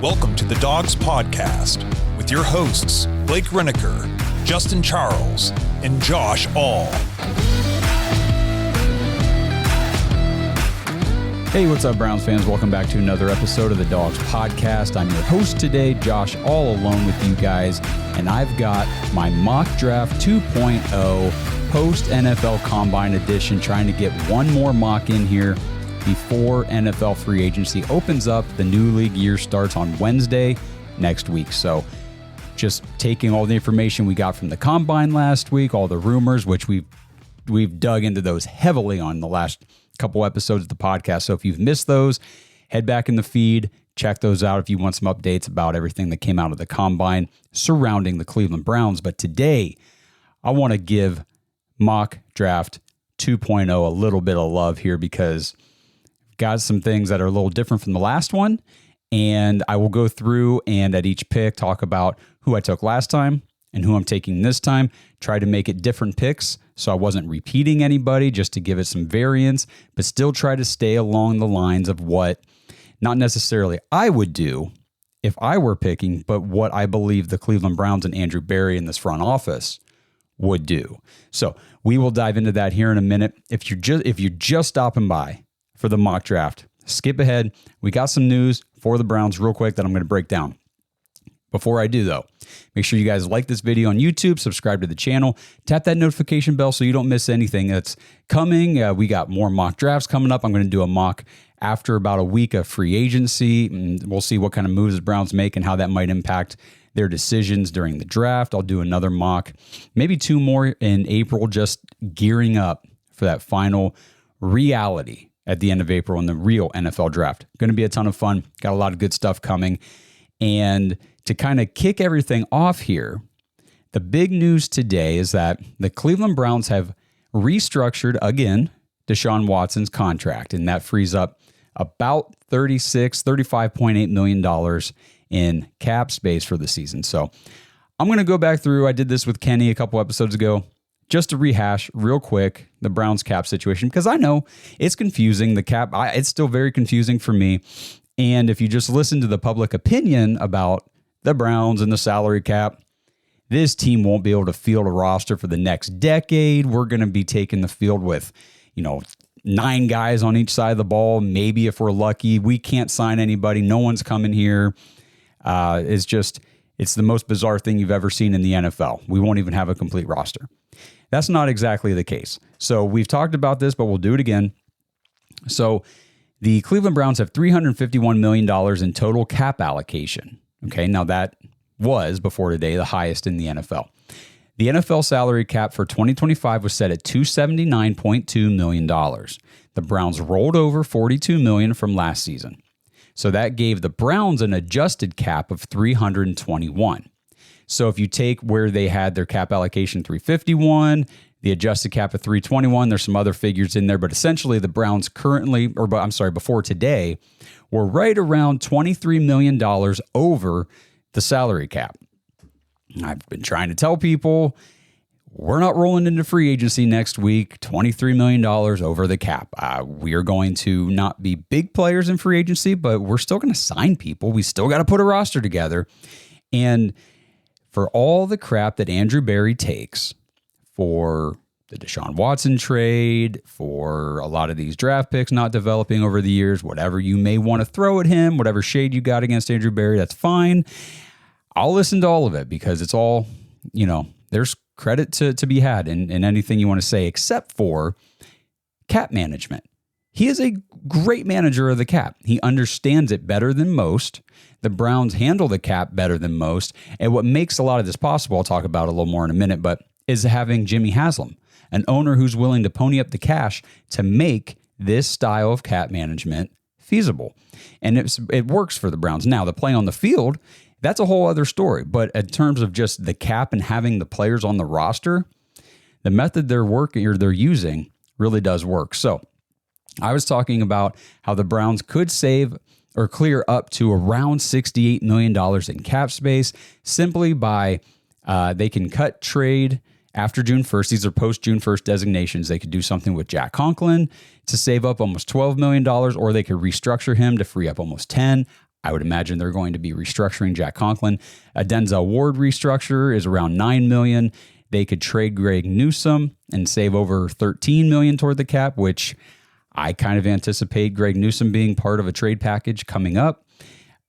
Welcome to the Dogs Podcast with your hosts, Blake Reneker, Justin Charles, and Josh All. Hey, what's up, Browns fans? Welcome back to another episode of the Dogs Podcast. I'm your host today, Josh, all alone with you guys, and I've got my mock draft 2.0 post-NFL Combine edition, trying to get one more mock in here before NFL free agency opens up. The new league year starts on Wednesday next week. So just taking all the information we got from the Combine last week, all the rumors, which we've dug into those heavily on the last couple episodes of the podcast. So if you've missed those, head back in the feed, check those out if you want some updates about everything that came out of the Combine surrounding the Cleveland Browns. But today, I want to give mock draft 2.0 a little bit of love here because got some things that are a little different from the last one, and I will go through and at each pick talk about who I took last time and who I'm taking this time, try to make it different picks so I wasn't repeating anybody, just to give it some variance, but still try to stay along the lines of what not necessarily I would do if I were picking, but what I believe the Cleveland Browns and Andrew Berry in this front office would do. So we will dive into that here in a minute. If you're just stopping by for the mock draft, skip ahead. We got some news for the Browns real quick that I'm going to break down. Before I do, though, make sure you guys like this video on YouTube, subscribe to the channel, tap that notification bell so you don't miss anything that's coming. We got more mock drafts coming up. I'm going to do a mock after about a week of free agency, and we'll see what kind of moves the Browns make and how that might impact their decisions during the draft. I'll do another mock, maybe two more in April, just gearing up for that final reality at the end of April in the real NFL draft. Going to be a ton of fun. Got a lot of good stuff coming. And to kind of kick everything off here, the big news today is that the Cleveland Browns have restructured again Deshaun Watson's contract, and that frees up about $35.8 million in cap space for the season. So I'm going to go back through. I did this with Kenny a couple episodes ago, just to rehash real quick the Browns cap situation, because I know it's confusing. The cap, it's still very confusing for me. And if you just listen to the public opinion about the Browns and the salary cap, this team won't be able to field a roster for the next decade. We're going to be taking the field with, 9 guys on each side of the ball. Maybe if we're lucky, we can't sign anybody. No one's coming here. It's the most bizarre thing you've ever seen in the NFL. We won't even have a complete roster. That's not exactly the case. So we've talked about this, but we'll do it again. So the Cleveland Browns have $351 million in total cap allocation. Okay, now that was, before today, the highest in the NFL. The NFL salary cap for 2025 was set at $279.2 million. The Browns rolled over $42 million from last season. So that gave the Browns an adjusted cap of $321. So if you take where they had their cap allocation $351, the adjusted cap of $321, there's some other figures in there, but essentially the Browns before today, were right around $23 million over the salary cap. I've been trying to tell people we're not rolling into free agency next week, $23 million over the cap. We are going to not be big players in free agency, but we're still going to sign people. We still got to put a roster together. And for all the crap that Andrew Berry takes for the Deshaun Watson trade, for a lot of these draft picks not developing over the years, whatever you may want to throw at him, whatever shade you got against Andrew Berry, that's fine. I'll listen to all of it because it's all, there's credit to be had in anything you want to say, except for cap management. He is a great manager of the cap. He understands it better than most. The Browns handle the cap better than most. And what makes a lot of this possible, I'll talk about a little more in a minute, but is having Jimmy Haslam, an owner who's willing to pony up the cash to make this style of cap management feasible. And it works for the Browns. Now, the play on the field, that's a whole other story. But in terms of just the cap and having the players on the roster, the method they're using really does work. So I was talking about how the Browns could save or clear up to around $68 million in cap space simply by they can cut trade after June 1st. These are post-June 1st designations. They could do something with Jack Conklin to save up almost $12 million, or they could restructure him to free up almost $10 million. I would imagine they're going to be restructuring Jack Conklin. A Denzel Ward restructure is around $9 million. They could trade Greg Newsome and save over $13 million toward the cap, which I kind of anticipate Greg Newsome being part of a trade package coming up.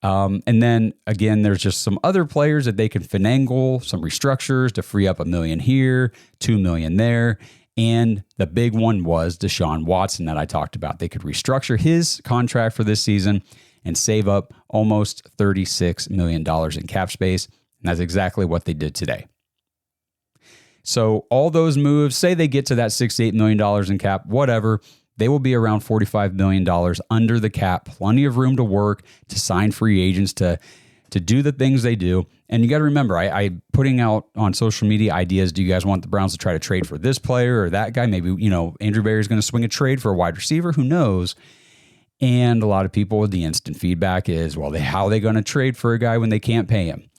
And then again, there's just some other players that they can finagle, some restructures to free up $1 million here, $2 million there. And the big one was Deshaun Watson that I talked about. They could restructure his contract for this season and save up almost $36 million in cap space. And that's exactly what they did today. So all those moves, say they get to that $68 million in cap, whatever, they will be around $45 million under the cap. Plenty of room to work, to sign free agents, to do the things they do. And you got to remember, I putting out on social media ideas. Do you guys want the Browns to try to trade for this player or that guy? Maybe, Andrew Berry's going to swing a trade for a wide receiver. Who knows? And a lot of people, the instant feedback is, well, how are they going to trade for a guy when they can't pay him?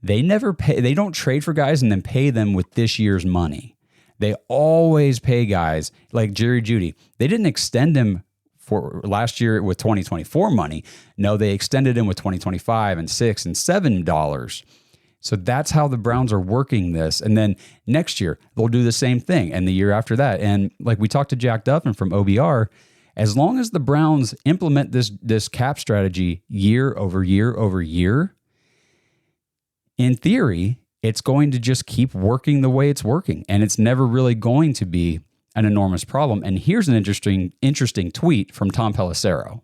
They never pay. They don't trade for guys and then pay them with this year's money. They always pay guys like Jerry Jeudy. They didn't extend him for last year with 2024 money. No, they extended him with 2025 and $6 and $7. So that's how the Browns are working this. And then next year, they'll do the same thing. And the year after that. And like we talked to Jack Duffin from OBR, as long as the Browns implement this cap strategy year over year over year, in theory, it's going to just keep working the way it's working. And it's never really going to be an enormous problem. And here's an interesting tweet from Tom Pelissero.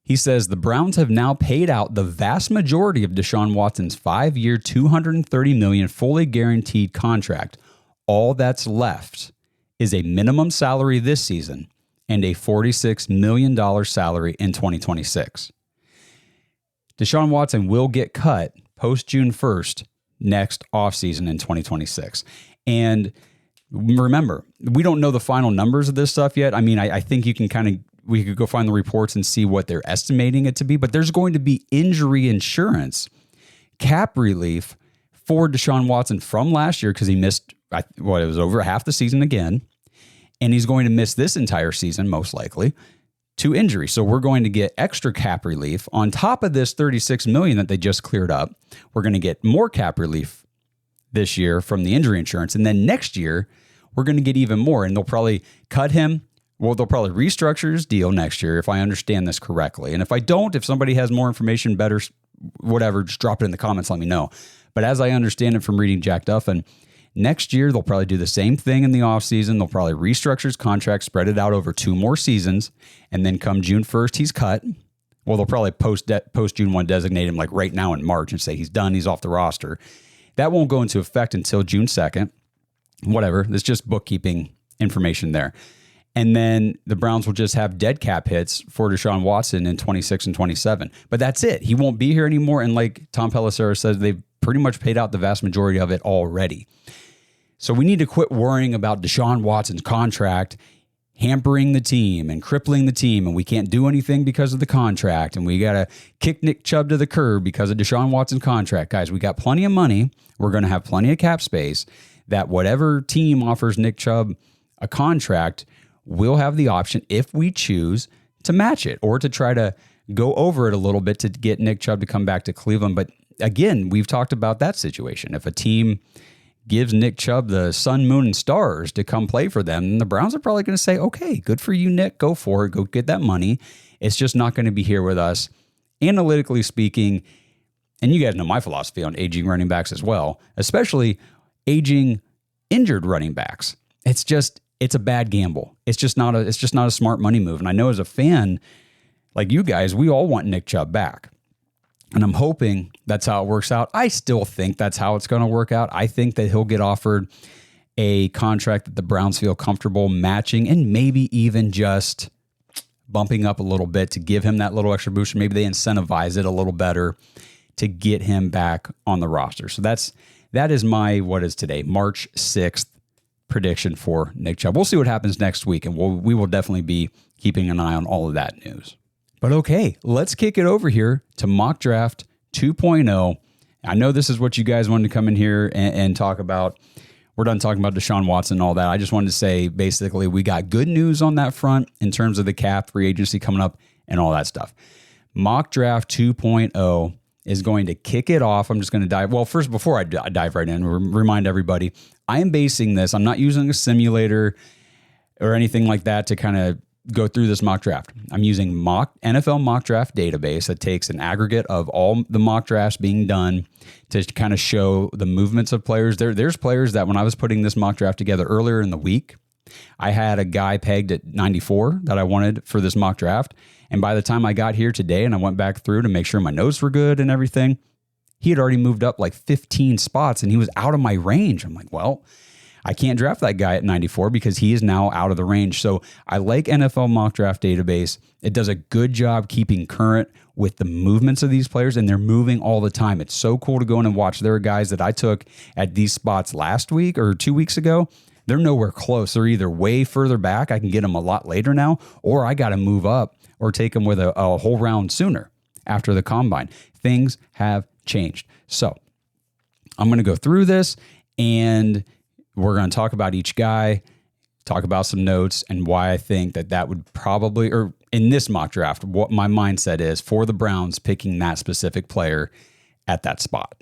He says, the Browns have now paid out the vast majority of Deshaun Watson's 5-year, $230 million fully guaranteed contract. All that's left is a minimum salary this season and a $46 million salary in 2026. Deshaun Watson will get cut post June 1st next offseason in 2026. And remember, we don't know the final numbers of this stuff yet. I mean, I think we could go find the reports and see what they're estimating it to be, but there's going to be injury insurance, cap relief for Deshaun Watson from last year because he missed, it was over half the season again, and he's going to miss this entire season, most likely, to injury. So we're going to get extra cap relief on top of this $36 million that they just cleared up. We're going to get more cap relief this year from the injury insurance. And then next year, we're going to get even more. And they'll probably cut him. Well, they'll probably restructure his deal next year, if I understand this correctly. And if I don't, if somebody has more information, better, whatever, just drop it in the comments, let me know. But as I understand it from reading Jack Duffin, next year, they'll probably do the same thing in the offseason. They'll probably restructure his contract, spread it out over 2 more seasons, and then come June 1st, he's cut. Well, they'll probably post June 1 designate him like right now in March and say he's done, he's off the roster. That won't go into effect until June 2nd. Whatever, it's just bookkeeping information there. And then the Browns will just have dead cap hits for Deshaun Watson in 26 and 27. But that's it. He won't be here anymore. And like Tom Pelissero says, they've pretty much paid out the vast majority of it already. So we need to quit worrying about Deshaun Watson's contract hampering the team and crippling the team, and we can't do anything because of the contract, and we got to kick Nick Chubb to the curb because of Deshaun Watson's contract. Guys, we got plenty of money. We're going to have plenty of cap space that whatever team offers Nick Chubb a contract, we'll have the option, if we choose, to match it or to try to go over it a little bit to get Nick Chubb to come back to Cleveland. But again, we've talked about that situation. If a team gives Nick Chubb the sun, moon, and stars to come play for them, and the Browns are probably going to say, okay, good for you, Nick. Go for it. Go get that money. It's just not going to be here with us. Analytically speaking, and you guys know my philosophy on aging running backs as well, especially aging injured running backs. It's a bad gamble. It's just not a smart money move. And I know as a fan, like you guys, we all want Nick Chubb back. And I'm hoping that's how it works out. I still think that's how it's going to work out. I think that he'll get offered a contract that the Browns feel comfortable matching and maybe even just bumping up a little bit to give him that little extra boost. Maybe they incentivize it a little better to get him back on the roster. So that is my, what is today, March 6th prediction for Nick Chubb. We'll see what happens next week, and we will definitely be keeping an eye on all of that news. But okay, let's kick it over here to Mock Draft 2.0. I know this is what you guys wanted to come in here and talk about. We're done talking about Deshaun Watson and all that. I just wanted to say, basically, we got good news on that front in terms of the cap, free agency coming up, and all that stuff. Mock Draft 2.0 is going to kick it off. I'm just going to dive. Well, first, before I dive right in, remind everybody, I am basing this. I'm not using a simulator or anything like that to kind of go through this mock draft. I'm using NFL mock draft database that takes an aggregate of all the mock drafts being done to kind of show the movements of players. There's players that when I was putting this mock draft together earlier in the week, I had a guy pegged at 94 that I wanted for this mock draft. And by the time I got here today and I went back through to make sure my notes were good and everything, he had already moved up like 15 spots and he was out of my range. I'm like, well, I can't draft that guy at 94 because he is now out of the range. So I like NFL mock draft database. It does a good job keeping current with the movements of these players, and they're moving all the time. It's so cool to go in and watch. There are guys that I took at these spots last week or 2 weeks ago. They're nowhere close. They're either way further back. I can get them a lot later now, or I got to move up or take them with a whole round sooner after the combine. Things have changed. So I'm going to go through this and we're going to talk about each guy, talk about some notes, and why I think that would probably, or in this mock draft, what my mindset is for the Browns picking that specific player at that spot.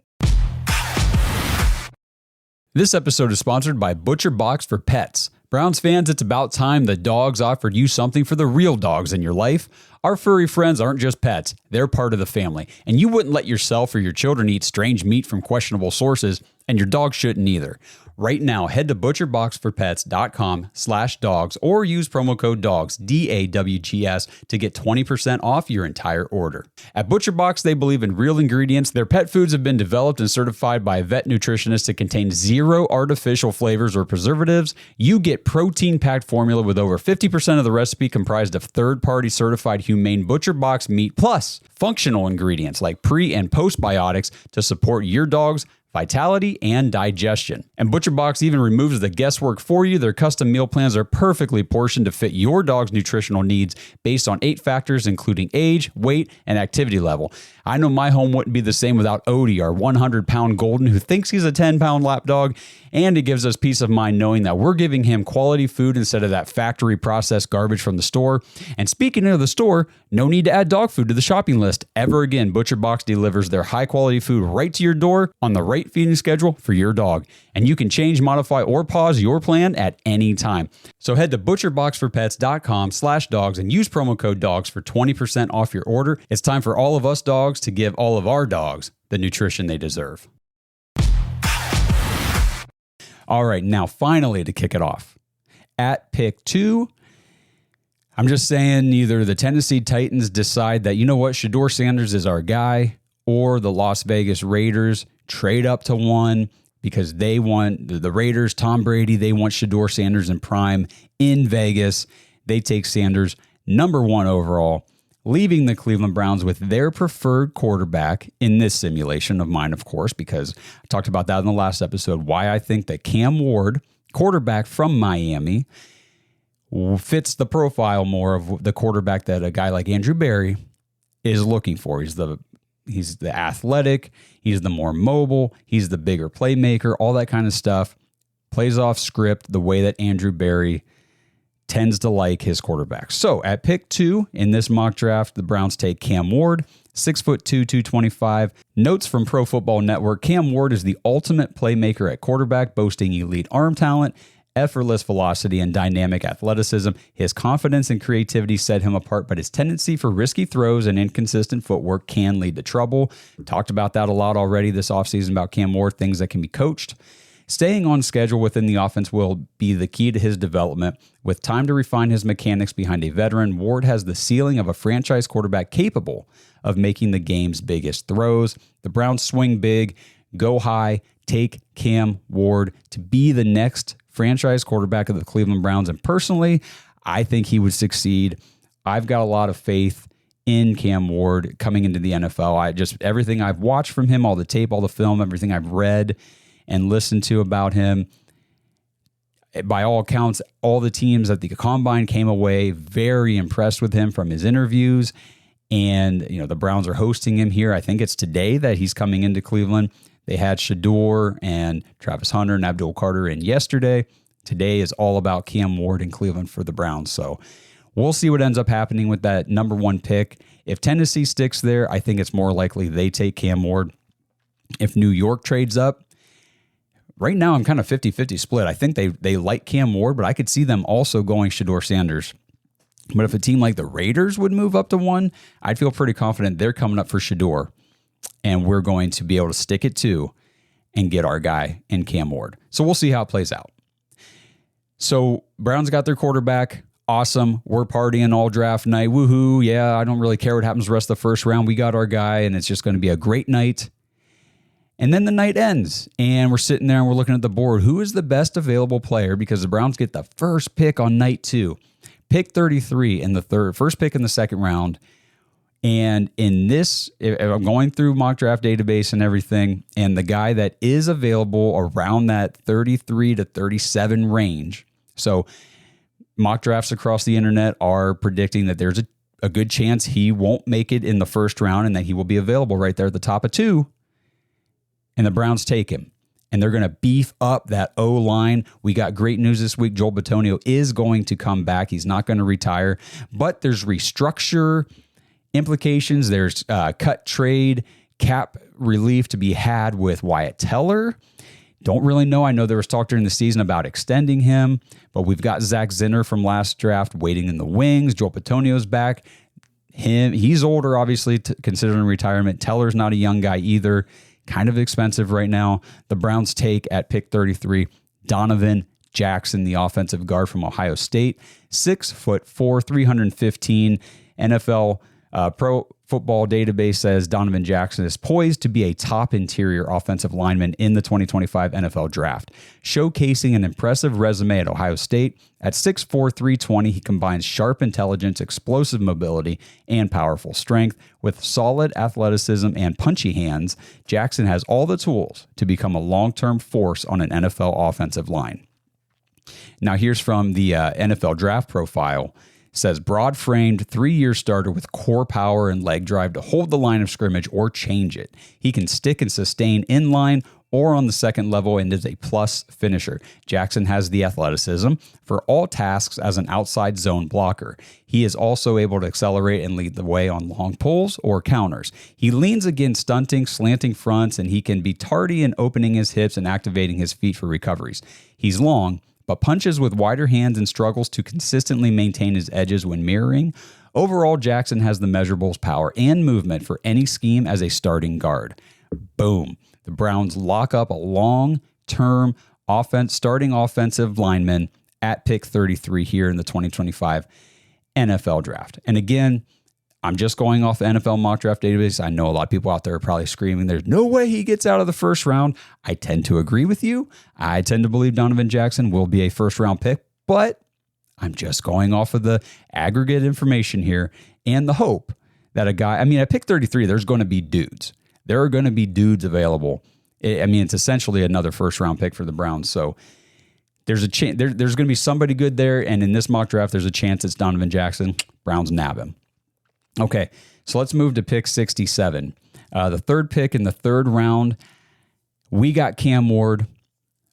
This episode is sponsored by Butcher Box for Pets. Browns fans, it's about time the dogs offered you something for the real dogs in your life. Our furry friends aren't just pets, they're part of the family. And you wouldn't let yourself or your children eat strange meat from questionable sources, and your dog shouldn't either. Right now, head to butcherboxforpets.com/dogs or use promo code DAWGS, DAWGS, to get 20% off your entire order. At ButcherBox, they believe in real ingredients. Their pet foods have been developed and certified by a vet nutritionist to contain zero artificial flavors or preservatives. You get protein-packed formula with over 50% of the recipe comprised of third-party certified humane ButcherBox meat, plus functional ingredients like pre- and postbiotics to support your dog's vitality and digestion. And ButcherBox even removes the guesswork for you. Their custom meal plans are perfectly portioned to fit your dog's nutritional needs based on 8 factors, including age, weight, and activity level. I know my home wouldn't be the same without Odie, our 100-pound golden who thinks he's a 10-pound lap dog, and it gives us peace of mind knowing that we're giving him quality food instead of that factory processed garbage from the store. And speaking of the store, no need to add dog food to the shopping list ever again. ButcherBox delivers their high-quality food right to your door on the right feeding schedule for your dog. And you can change, modify, or pause your plan at any time. So head to butcherboxforpets.com/dogs and use promo code DAWGS for 20% off your order. It's time for all of us dogs to give all of our dogs the nutrition they deserve. All right, now finally to kick it off. At pick 2, I'm just saying either the Tennessee Titans decide that, you know what, Shedeur Sanders is our guy, or the Las Vegas Raiders trade up to 1 because they want the Raiders, Tom Brady, they want Shedeur Sanders in prime in Vegas. They take Sanders number 1 overall, leaving the Cleveland Browns with their preferred quarterback in this simulation of mine, of course, because I talked about that in the last episode, why I think that Cam Ward, quarterback from Miami, fits the profile more of the quarterback that a guy like Andrew Berry is looking for. He's the athletic, he's the more mobile, he's the bigger playmaker, all that kind of stuff. Plays off script the way that Andrew Berry tends to like his quarterback. So at pick 2 in this mock draft, the Browns take Cam Ward, 6'2", 225. Notes from Pro Football Network: Cam Ward is the ultimate playmaker at quarterback, boasting elite arm talent, effortless velocity, and dynamic athleticism. His confidence and creativity set him apart, but his tendency for risky throws and inconsistent footwork can lead to trouble. Talked about that a lot already this offseason about Cam Ward, things that can be coached. Staying on schedule within the offense will be the key to his development. With time to refine his mechanics behind a veteran, Ward has the ceiling of a franchise quarterback capable of making the game's biggest throws. The Browns swing big, go high, take Cam Ward to be the next franchise quarterback of the Cleveland Browns. And personally, I think he would succeed. I've got a lot of faith in Cam Ward coming into the NFL. Everything I've watched from him, all the tape, all the film, everything I've read and listened to about him, by all accounts, all the teams at the Combine came away very impressed with him from his interviews. And, the Browns are hosting him here. I think it's today that he's coming into Cleveland. They had Shedeur and Travis Hunter and Abdul Carter in yesterday. Today is all about Cam Ward in Cleveland for the Browns. So we'll see what ends up happening with that number 1 pick. If Tennessee sticks there, I think it's more likely they take Cam Ward. If New York trades up, right now I'm kind of 50-50 split. I think they like Cam Ward, but I could see them also going Shedeur Sanders. But if a team like the Raiders would move up to 1, I'd feel pretty confident they're coming up for Shedeur, and we're going to be able to stick it 2 and get our guy in Cam Ward. So we'll see how it plays out. So Browns got their quarterback. Awesome. We're partying all draft night. Woohoo. Yeah, I don't really care what happens the rest of the first round. We got our guy, and it's just going to be a great night. And then the night ends, and we're sitting there and we're looking at the board. Who is the best available player? Because the Browns get the first pick on night 2. Pick 33 in the first pick in the second round. And in this, if I'm going through mock draft database and everything, and the guy that is available around that 33 to 37 range. So mock drafts across the internet are predicting that there's a good chance he won't make it in the first round and that he will be available right there at the top of 2. And the Browns take him. And they're going to beef up that O-line. We got great news this week. Joel Bitonio is going to come back. He's not going to retire. But there's restructure implications. There's cut trade, cap relief to be had with Wyatt Teller. Don't really know. I know there was talk during the season about extending him. But we've got Zach Zinner from last draft waiting in the wings. Joel Bitonio's back. He's older, obviously, considering retirement. Teller's not a young guy either. Kind of expensive right now. The Browns take at pick 33, Donovan Jackson, the offensive guard from Ohio State, 6'4", 315. NFL Pro Football Database says Donovan Jackson is poised to be a top interior offensive lineman in the 2025 NFL Draft. Showcasing an impressive resume at Ohio State, at 6'4", 320, he combines sharp intelligence, explosive mobility, and powerful strength. With solid athleticism and punchy hands, Jackson has all the tools to become a long-term force on an NFL offensive line. Now here's from the NFL Draft Profile. Says broad-framed, 3-year starter with core power and leg drive to hold the line of scrimmage or change it. He can stick and sustain in line or on the second level and is a plus finisher. Jackson has the athleticism for all tasks as an outside zone blocker. He is also able to accelerate and lead the way on long pulls or counters. He leans against stunting, slanting fronts, and he can be tardy in opening his hips and activating his feet for recoveries. He's long, but punches with wider hands and struggles to consistently maintain his edges when mirroring. Overall, Jackson has the measurables, power, and movement for any scheme as a starting guard. Boom. The Browns lock up a long-term starting offensive lineman at pick 33 here in the 2025 NFL Draft. And again, I'm just going off the NFL mock draft database. I know a lot of people out there are probably screaming, there's no way he gets out of the first round. I tend to agree with you. I tend to believe Donovan Jackson will be a first round pick, but I'm just going off of the aggregate information here and the hope that a guy, at pick 33, there's going to be dudes. There are going to be dudes available. It's essentially another first round pick for the Browns. So there's a chance, there's going to be somebody good there. And in this mock draft, there's a chance it's Donovan Jackson. Browns nab him. Okay, so let's move to pick 67. The third pick in the third round, we got Cam Ward.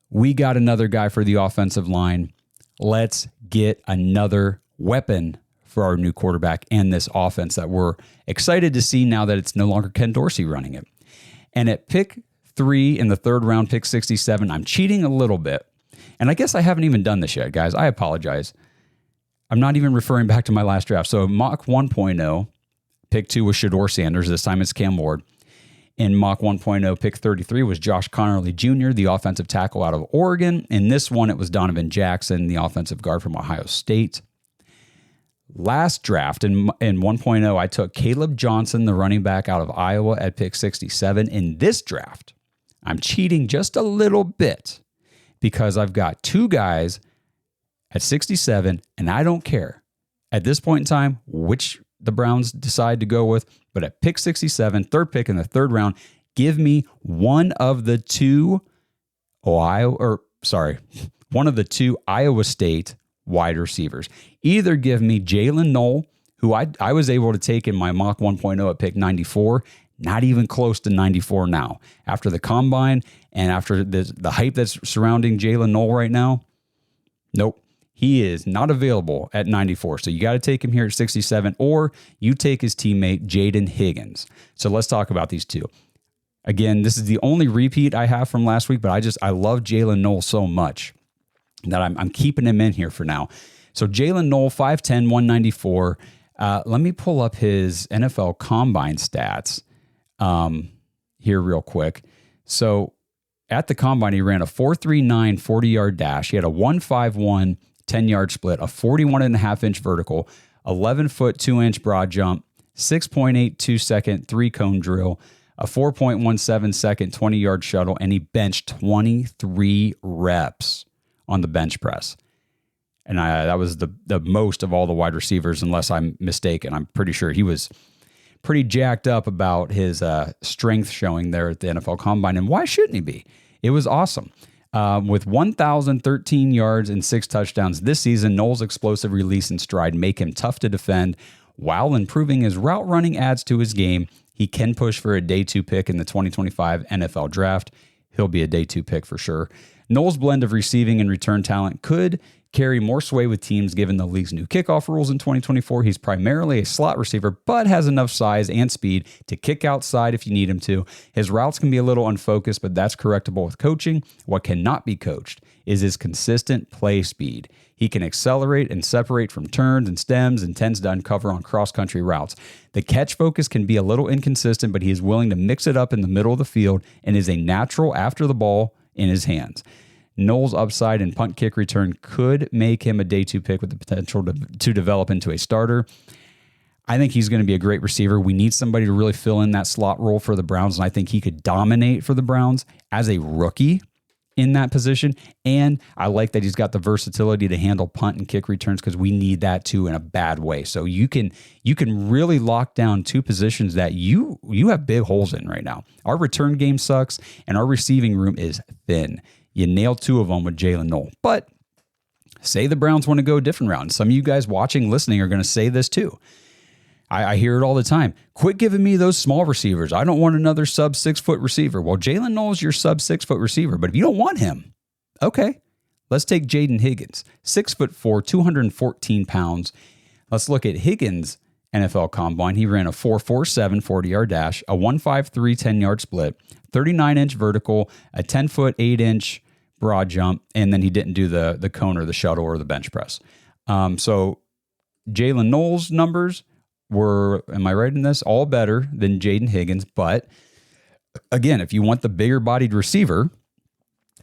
We got another guy for the offensive line. Let's get another weapon for our new quarterback and this offense that we're excited to see now that it's no longer Ken Dorsey running it. And at pick 3 in the third round, pick 67, I'm cheating a little bit. And I guess I haven't even done this yet, guys. I apologize. I'm not even referring back to my last draft. So mock 1.0, pick 2 was Shedeur Sanders. This time it's Cam Ward. In mock 1.0, pick 33 was Josh Connerly Jr., the offensive tackle out of Oregon. In this one, it was Donovan Jackson, the offensive guard from Ohio State. Last draft in 1.0, I took Caleb Johnson, the running back out of Iowa at pick 67. In this draft, I'm cheating just a little bit because I've got 2 guys at 67, and I don't care at this point in time which the Browns decide to go with, but at pick 67, third pick in the third round, give me one of the two Iowa State wide receivers. Either give me Jalen Knoll, who I was able to take in my mock 1.0 at pick 94, not even close to 94 now. After the combine and after the hype that's surrounding Jalen Knoll right now, nope. He is not available at 94. So you got to take him here at 67, or you take his teammate, Jaden Higgins. So let's talk about these two. Again, this is the only repeat I have from last week, but I love Jalen Noel so much that I'm keeping him in here for now. So Jalen Noel, 5'10", 194. Let me pull up his NFL Combine stats here real quick. So at the Combine, he ran a 4.39 40-yard dash. He had a 1.51 10-yard split, a 41.5-inch vertical, 11-foot 2-inch broad jump, 6.82 second 3-cone drill, a 4.17 second 20-yard shuttle, and he benched 23 reps on the bench press. And that was the most of all the wide receivers, unless I'm mistaken. I'm pretty sure he was pretty jacked up about his strength showing there at the NFL Combine. And why shouldn't he be? It was awesome. With 1,013 yards and 6 touchdowns this season, Noel's explosive release and stride make him tough to defend. While improving his route running adds to his game, he can push for a day 2 pick in the 2025 NFL Draft. He'll be a day 2 pick for sure. Noel's blend of receiving and return talent could carry more sway with teams given the league's new kickoff rules in 2024. He's primarily a slot receiver, but has enough size and speed to kick outside if you need him to. His routes can be a little unfocused, but that's correctable with coaching. What cannot be coached is his consistent play speed. He can accelerate and separate from turns and stems and tends to uncover on cross-country routes. The catch focus can be a little inconsistent, but he is willing to mix it up in the middle of the field and is a natural after the ball in his hands. Noel's upside and punt kick return could make him a day 2 pick with the potential to develop into a starter. I think he's going to be a great receiver. We need somebody to really fill in that slot role for the Browns, and I think he could dominate for the Browns as a rookie in that position. And I like that he's got the versatility to handle punt and kick returns, because we need that too in a bad way. So you can really lock down 2 positions that you have big holes in right now. Our return game sucks, and our receiving room is thin. You nail 2 of them with Jalen Noel. But say the Browns want to go a different route. And some of you guys watching, listening are going to say this too. I hear it all the time. Quit giving me those small receivers. I don't want another sub 6-foot receiver. Well, Jalen Noel is your sub 6-foot receiver. But if you don't want him, okay, let's take Jaden Higgins, 6'4", 214 pounds. Let's look at Higgins' NFL Combine. He ran a 4.47 40-yard dash, a 1.53 10-yard split, 39-inch vertical, a 10-foot 8-inch broad jump, and then he didn't do the cone or the shuttle or the bench press. So Jalen Noel's numbers were, am I right in this, all better than Jaden Higgins. But again, if you want the bigger bodied receiver,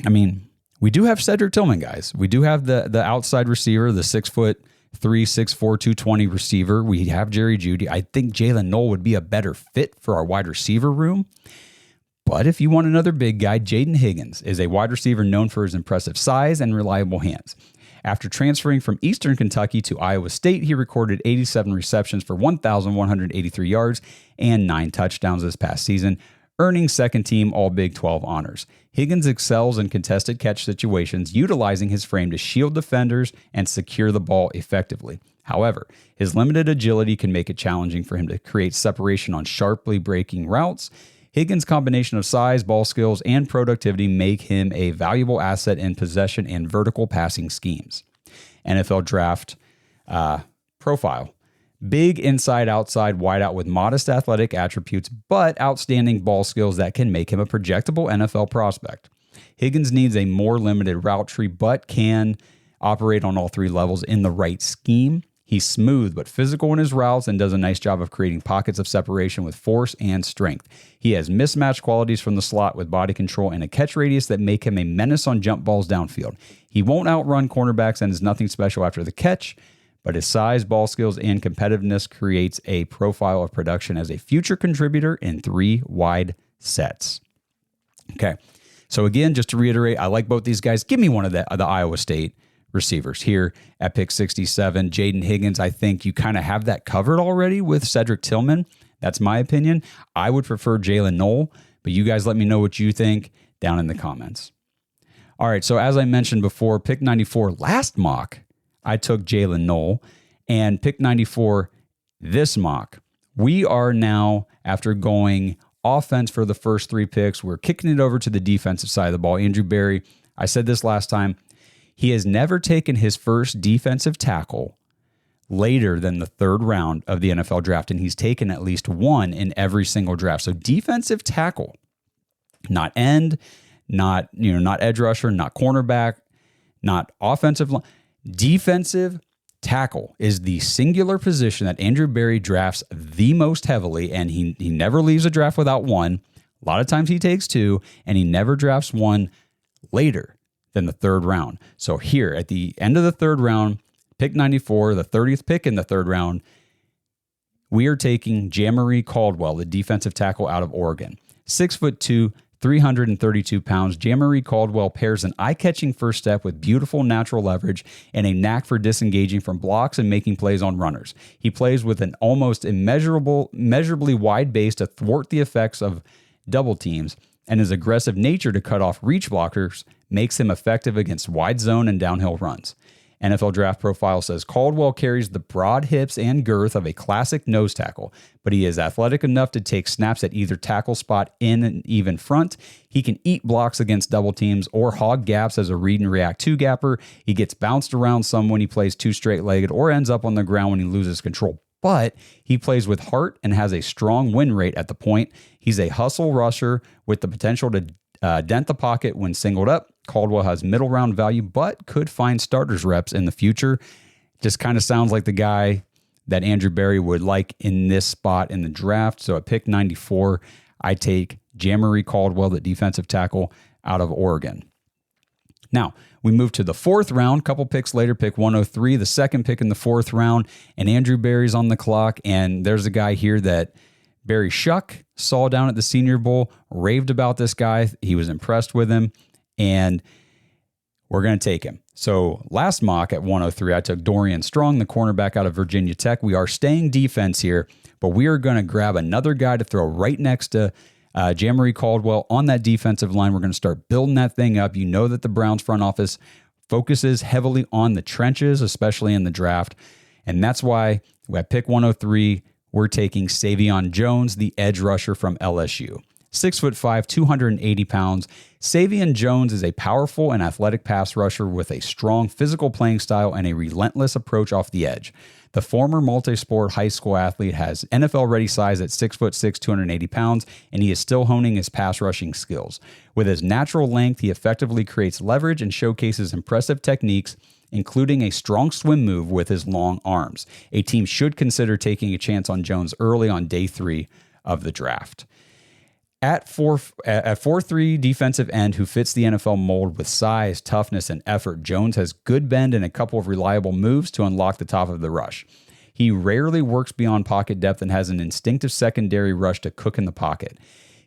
I mean, we do have Cedric Tillman, guys. We do have the outside receiver, the 6'3", 6'4", 220 receiver. We have Jerry Jeudy. I think Jalen Noel would be a better fit for our wide receiver room. But if you want another big guy, Jaden Higgins is a wide receiver known for his impressive size and reliable hands. After transferring from Eastern Kentucky to Iowa State, he recorded 87 receptions for 1,183 yards and 9 touchdowns this past season, earning second-team All-Big 12 honors. Higgins excels in contested catch situations, utilizing his frame to shield defenders and secure the ball effectively. However, his limited agility can make it challenging for him to create separation on sharply breaking routes. Higgins' combination of size, ball skills, and productivity make him a valuable asset in possession and vertical passing schemes. NFL Draft profile. Big inside-outside wideout with modest athletic attributes, but outstanding ball skills that can make him a projectable NFL prospect. Higgins needs a more limited route tree, but can operate on all 3 levels in the right scheme. He's smooth but physical in his routes and does a nice job of creating pockets of separation with force and strength. He has mismatched qualities from the slot with body control and a catch radius that make him a menace on jump balls downfield. He won't outrun cornerbacks and is nothing special after the catch, but his size, ball skills, and competitiveness creates a profile of production as a future contributor in 3 wide sets. Okay, so again, just to reiterate, I like both these guys. Give me one of the Iowa State receivers here at pick 67. Jaden Higgins, I think you kind of have that covered already with Cedric Tillman. That's my opinion. I would prefer Jalen Noel, but you guys let me know what you think down in the comments. All right, so as I mentioned before, pick 94 last mock, I took Jalen Noel, and pick 94 this mock. We are now, after going offense for the first 3 picks, we're kicking it over to the defensive side of the ball. Andrew Berry, I said this last time, He has never taken his first defensive tackle later than the third round of the NFL draft, and he's taken at least one in every single draft. So defensive tackle, not end, not edge rusher, not cornerback, not offensive line. Defensive tackle is the singular position that Andrew Berry drafts the most heavily, and he never leaves a draft without one. A lot of times he takes two, and he never drafts one later than the third round. So here at the end of the third round, pick 94, the 30th pick in the third round, we are taking Jamari Caldwell, the defensive tackle out of Oregon. 6'2", 332 pounds. Jamari Caldwell pairs an eye-catching first step with beautiful natural leverage and a knack for disengaging from blocks and making plays on runners. He plays with an almost immeasurably wide base to thwart the effects of double teams, and his aggressive nature to cut off reach blockers makes him effective against wide zone and downhill runs. NFL Draft Profile says Caldwell carries the broad hips and girth of a classic nose tackle, but he is athletic enough to take snaps at either tackle spot in and even front. He can eat blocks against double teams or hog gaps as a read and react two-gapper. He gets bounced around some when he plays two straight-legged or ends up on the ground when he loses control. But he plays with heart and has a strong win rate at the point. He's a hustle rusher with the potential to dent the pocket when singled up. Caldwell has middle round value, but could find starters reps in the future. Just kind of sounds like the guy that Andrew Berry would like in this spot in the draft. So at pick 94, I take Jamari Caldwell, the defensive tackle out of Oregon. Now, we move to the fourth round. Couple picks later, pick 103, the second pick in the fourth round, and Andrew Berry's on the clock. And there's a guy here that Barry Shuck saw down at the Senior Bowl, raved about this guy. He was impressed with him, and we're going to take him. So last mock at 103, I took Dorian Strong, the cornerback out of Virginia Tech. We are staying defense here, but we are going to grab another guy to throw right next to Jamari Caldwell on that defensive line. We're going to start building that thing up. You know that the Browns front office focuses heavily on the trenches, especially in the draft. And that's why at pick 103, we're taking Savion Jones, the edge rusher from LSU. 6'5", 280 pounds. Savion Jones is a powerful and athletic pass rusher with a strong physical playing style and a relentless approach off the edge. The former multi-sport high school athlete has NFL-ready size at 6'6", 280 pounds, and he is still honing his pass rushing skills. With his natural length, he effectively creates leverage and showcases impressive techniques, including a strong swim move with his long arms. A team should consider taking a chance on Jones early on day 3 of the draft. At 4'3" defensive end who fits the NFL mold with size, toughness, and effort, Jones has good bend and a couple of reliable moves to unlock the top of the rush. He rarely works beyond pocket depth and has an instinctive secondary rush to cook in the pocket.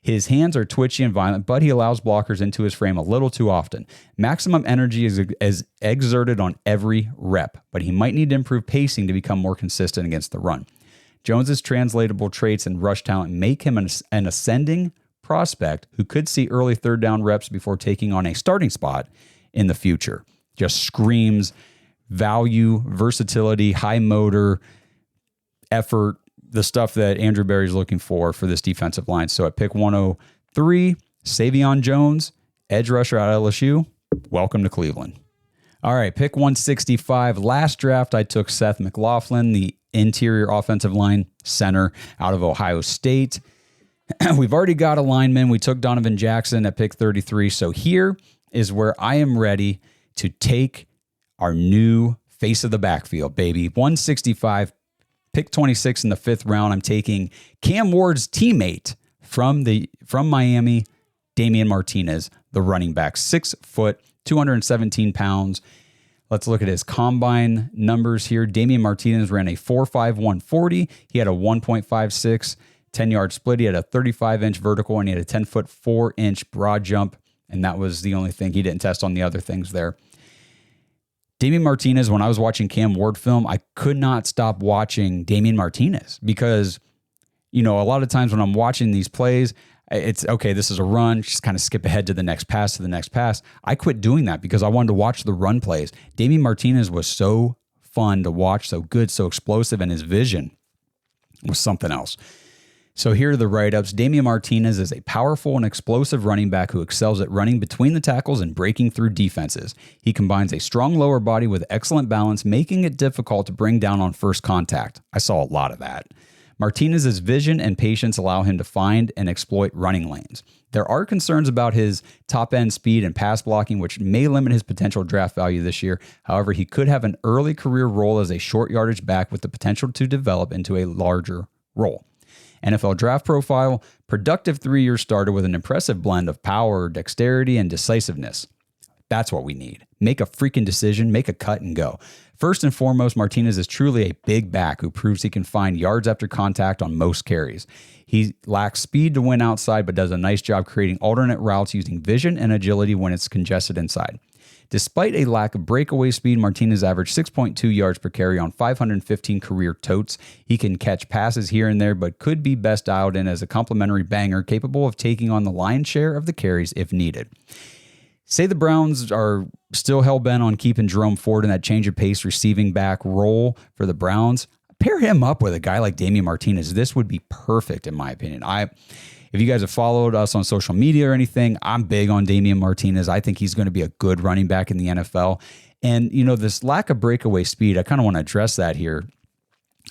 His hands are twitchy and violent, but he allows blockers into his frame a little too often. Maximum energy is exerted on every rep, but he might need to improve pacing to become more consistent against the run. Jones's translatable traits and rush talent make him an ascending prospect who could see early third down reps before taking on a starting spot in the future. Just screams value, versatility, high motor, effort, the stuff that Andrew Berry's looking for this defensive line. So at pick 103, Savion Jones, edge rusher out of LSU. Welcome to Cleveland. All right, pick 165. Last draft, I took Seth McLaughlin, the interior offensive line center out of Ohio State. We've already got a lineman. We took Donovan Jackson at pick 33. So here is where I am ready to take our new face of the backfield, baby. 165, pick 26 in the 5th round. I'm taking Cam Ward's teammate from Miami, Damian Martinez, the running back. 6 foot, 217 pounds. Let's look at his combine numbers here. Damian Martinez ran a 4.5 140. He had a 1.56 10-yard split. He had a 35-inch vertical, and he had a 10-foot 4-inch broad jump, and that was the only thing. He didn't test on the other things there. Damian Martinez, when I was watching Cam Ward film, I could not stop watching Damian Martinez because, a lot of times when I'm watching these plays, it's, okay, this is a run, just kind of skip ahead to the next pass. I quit doing that because I wanted to watch the run plays. Damian Martinez was so fun to watch, so good, so explosive, and his vision was something else. So here are the write-ups. Damian Martinez is a powerful and explosive running back who excels at running between the tackles and breaking through defenses. He combines a strong lower body with excellent balance, making it difficult to bring down on first contact. I saw a lot of that. Martinez's vision and patience allow him to find and exploit running lanes. There are concerns about his top-end speed and pass blocking, which may limit his potential draft value this year. However, he could have an early career role as a short yardage back with the potential to develop into a larger role. NFL draft profile, productive 3-year starter with an impressive blend of power, dexterity, and decisiveness. That's what we need. Make a freaking decision, make a cut, and go. First and foremost, Martinez is truly a big back who proves he can find yards after contact on most carries. He lacks speed to win outside, but does a nice job creating alternate routes using vision and agility when it's congested inside. Despite a lack of breakaway speed, Martinez averaged 6.2 yards per carry on 515 career totes. He can catch passes here and there, but could be best dialed in as a complementary banger capable of taking on the lion's share of the carries if needed. Say the Browns are still hell-bent on keeping Jerome Ford in that change of pace receiving back role for the Browns. Pair him up with a guy like Damian Martinez. This would be perfect, in my opinion. If you guys have followed us on social media or anything, I'm big on Damian Martinez. I think he's going to be a good running back in the NFL. And, this lack of breakaway speed, I kind of want to address that here.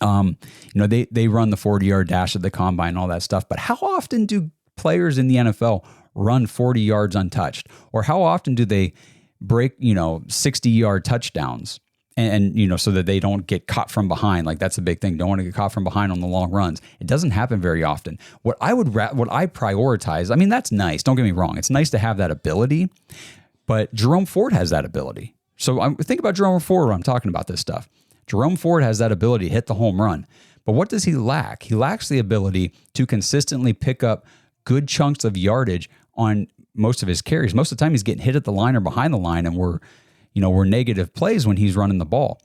They run the 40-yard dash at the combine and all that stuff, but how often do players in the NFL run 40 yards untouched? Or how often do they break, 60-yard touchdowns? And so that they don't get caught from behind. Like, that's a big thing. Don't want to get caught from behind on the long runs. It doesn't happen very often. What I prioritize, that's nice. Don't get me wrong. It's nice to have that ability, but Jerome Ford has that ability. So think about Jerome Ford when I'm talking about this stuff. Jerome Ford has that ability to hit the home run. But what does he lack? He lacks the ability to consistently pick up good chunks of yardage on most of his carries. Most of the time he's getting hit at the line or behind the line, and we're negative plays when he's running the ball.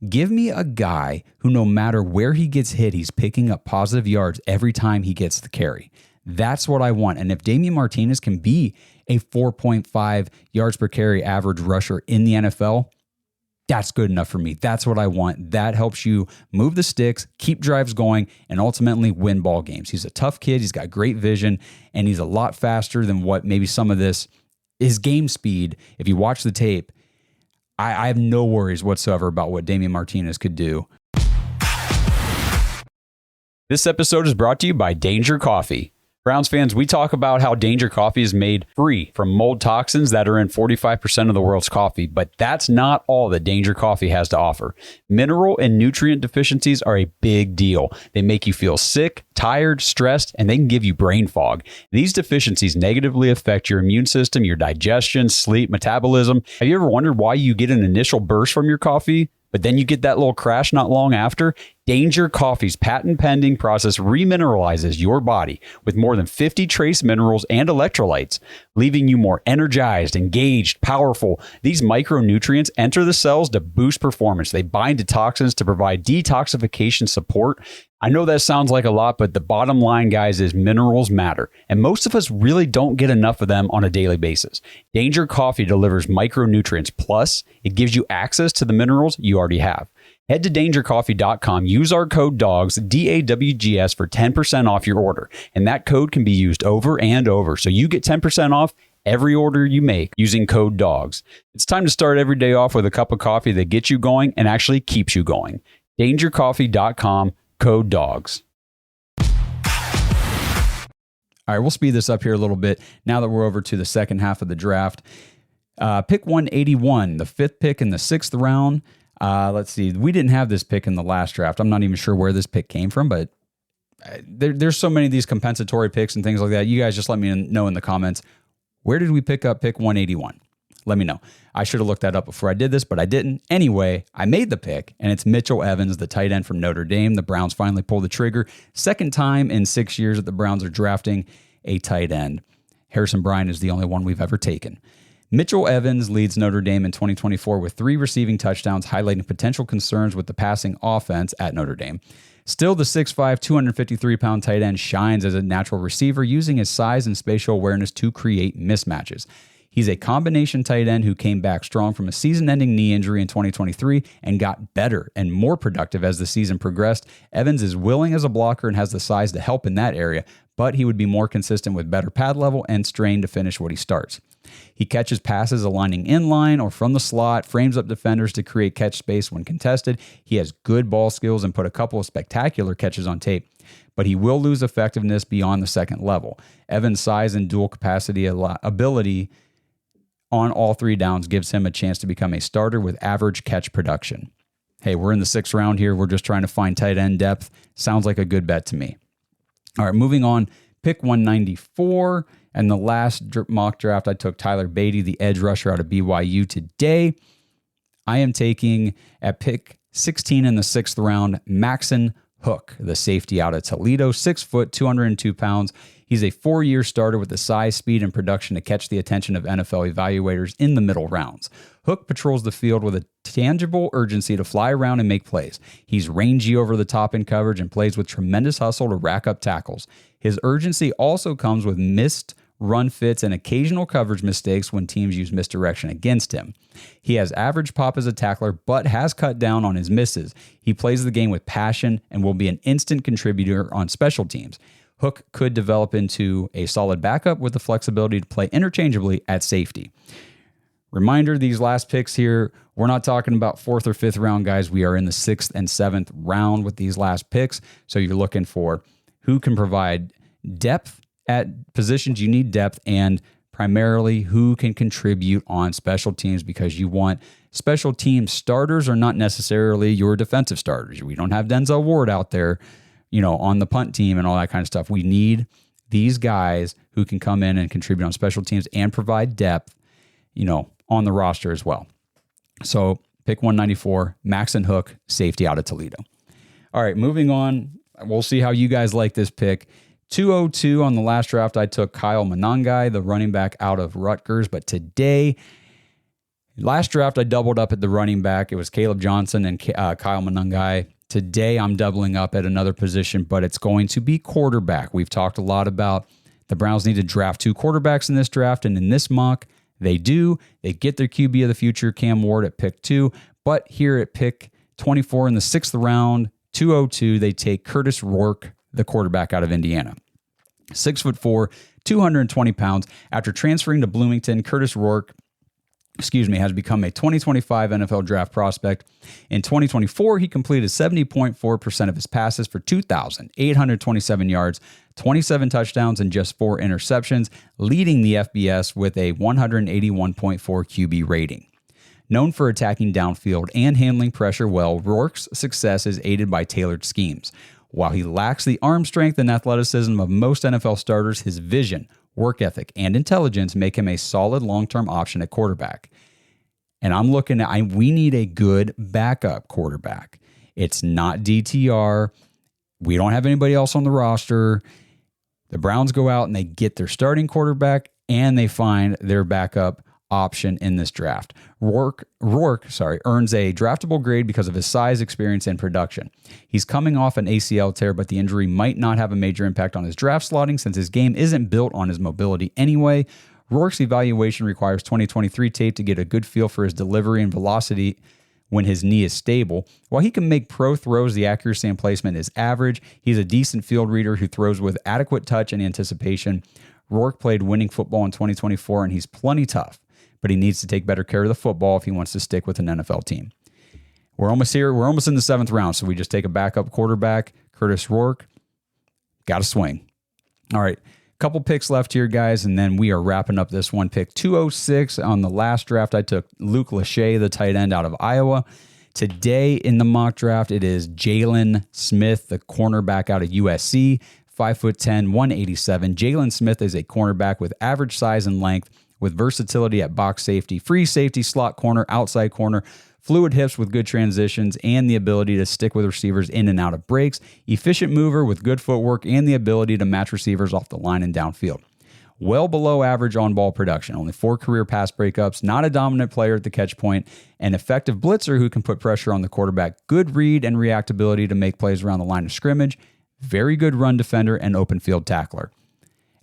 Give me a guy who, no matter where he gets hit, he's picking up positive yards every time he gets the carry. That's what I want. And if Damian Martinez can be a 4.5 yards per carry average rusher in the NFL, that's good enough for me. That's what I want. That helps you move the sticks, keep drives going, and ultimately win ball games. He's a tough kid. He's got great vision, and he's a lot faster than what maybe some of his game speed. If you watch the tape, I have no worries whatsoever about what Damian Martinez could do. This episode is brought to you by Danger Coffee. Browns fans, we talk about how Danger Coffee is made free from mold toxins that are in 45% of the world's coffee, but that's not all that Danger Coffee has to offer. Mineral and nutrient deficiencies are a big deal. They make you feel sick, tired, stressed, and they can give you brain fog. These deficiencies negatively affect your immune system, your digestion, sleep, metabolism. Have you ever wondered why you get an initial burst from your coffee, but then you get that little crash not long after? Danger Coffee's patent-pending process remineralizes your body with more than 50 trace minerals and electrolytes, leaving you more energized, engaged, powerful. These micronutrients enter the cells to boost performance. They bind to toxins to provide detoxification support. I know that sounds like a lot, but the bottom line, guys, is minerals matter, and most of us really don't get enough of them on a daily basis. Danger Coffee delivers micronutrients, plus it gives you access to the minerals you already have. Head to dangercoffee.com, use our code DAWGS, DAWGS, for 10% off your order, and that code can be used over and over, so you get 10% off every order you make using code DAWGS. It's time to start every day off with a cup of coffee that gets you going and actually keeps you going. dangercoffee.com, code DAWGS. All right, we'll speed this up here a little bit now that we're over to the second half of the draft. Pick 181, the fifth pick in the sixth round. Let's see. We didn't have this pick in the last draft. I'm not even sure where this pick came from, but there's so many of these compensatory picks and things like that. You guys just let me know in the comments. Where did we pick up pick 181? Let me know. I should have looked that up before I did this, but I didn't. Anyway, I made the pick, and it's Mitchell Evans, the tight end from Notre Dame. The Browns finally pulled the trigger. Second time in 6 years that the Browns are drafting a tight end. Harrison Bryant is the only one we've ever taken. Mitchell Evans leads Notre Dame in 2024 with 3 receiving touchdowns, highlighting potential concerns with the passing offense at Notre Dame. Still, the 6'5", 253-pound tight end shines as a natural receiver, using his size and spatial awareness to create mismatches. He's a combination tight end who came back strong from a season-ending knee injury in 2023 and got better and more productive as the season progressed. Evans is willing as a blocker and has the size to help in that area, but he would be more consistent with better pad level and strain to finish what he starts. He catches passes aligning in line or from the slot, frames up defenders to create catch space when contested. He has good ball skills and put a couple of spectacular catches on tape, but he will lose effectiveness beyond the second level. Evans' size and dual capacity ability on all three downs gives him a chance to become a starter with average catch production. Hey, we're in the 6th round here. We're just trying to find tight end depth. Sounds like a good bet to me. All right, moving on. Pick 194. And the last mock draft, I took Tyler Beatty, the edge rusher out of BYU. Today, I am taking at pick 16 in the 6th round, Maxon Hook, the safety out of Toledo, 6 foot, 202 pounds. He's a 4-year starter with the size, speed, and production to catch the attention of NFL evaluators in the middle rounds. Hook patrols the field with a tangible urgency to fly around and make plays. He's rangy over the top in coverage and plays with tremendous hustle to rack up tackles. His urgency also comes with missed run fits and occasional coverage mistakes when teams use misdirection against him. He has average pop as a tackler, but has cut down on his misses. He plays the game with passion and will be an instant contributor on special teams. Hook could develop into a solid backup with the flexibility to play interchangeably at safety. Reminder, these last picks here, we're not talking about 4th or 5th round guys. We are in the 6th and 7th round with these last picks. So you're looking for who can provide depth at positions you need depth, and primarily who can contribute on special teams, because you want special team starters are not necessarily your defensive starters. We don't have Denzel Ward out there, on the punt team and all that kind of stuff. We need these guys who can come in and contribute on special teams and provide depth, on the roster as well. So pick 194, Maxon Hook, safety out of Toledo. All right, moving on. We'll see how you guys like this pick. 202 on the last draft, I took Kyle Monangai, the running back out of Rutgers. But today, last draft, I doubled up at the running back. It was Caleb Johnson and Kyle Monangai. Today, I'm doubling up at another position, but it's going to be quarterback. We've talked a lot about the Browns need to draft 2 quarterbacks in this draft, and in this mock, they do. They get their QB of the future, Cam Ward, at pick 2. But here at pick 24 in the 6th round, 202, they take Curtis Rourke, the quarterback out of Indiana. 6'4", 220 pounds. After transferring to Bloomington, Curtis Rourke, has become a 2025 NFL draft prospect. In 2024, he completed 70.4% of his passes for 2,827 yards, 27 touchdowns, and just 4 interceptions, leading the FBS with a 181.4 QB rating. Known for attacking downfield and handling pressure well, Rourke's success is aided by tailored schemes. While he lacks the arm strength and athleticism of most NFL starters, his vision, work ethic, and intelligence make him a solid long-term option at quarterback. And I'm looking at, we need a good backup quarterback. It's not DTR. We don't have anybody else on the roster. The Browns go out and they get their starting quarterback and they find their backup option in this draft. Rourke earns a draftable grade because of his size, experience, and production. He's coming off an ACL tear, but the injury might not have a major impact on his draft slotting since his game isn't built on his mobility anyway. Rourke's evaluation requires 2023 tape to get a good feel for his delivery and velocity when his knee is stable. While he can make pro throws, the accuracy and placement is average. He's a decent field reader who throws with adequate touch and anticipation. Rourke played winning football in 2024, and he's plenty tough, but he needs to take better care of the football if he wants to stick with an NFL team. We're almost here. We're almost in the 7th round, so we just take a backup quarterback, Curtis Rourke. Got to swing. All right, couple picks left here, guys, and then we are wrapping up this one. Pick 206 on the last draft, I took Luke Lachey, the tight end out of Iowa. Today in the mock draft, it is Jalen Smith, the cornerback out of USC, 5'10", 187. Jalen Smith is a cornerback with average size and length, with versatility at box safety, free safety, slot corner, outside corner, fluid hips with good transitions, and the ability to stick with receivers in and out of breaks, efficient mover with good footwork, and the ability to match receivers off the line and downfield. Well below average on-ball production, only 4 career pass breakups, not a dominant player at the catch point, an effective blitzer who can put pressure on the quarterback, good read and reactability to make plays around the line of scrimmage, very good run defender, and open field tackler.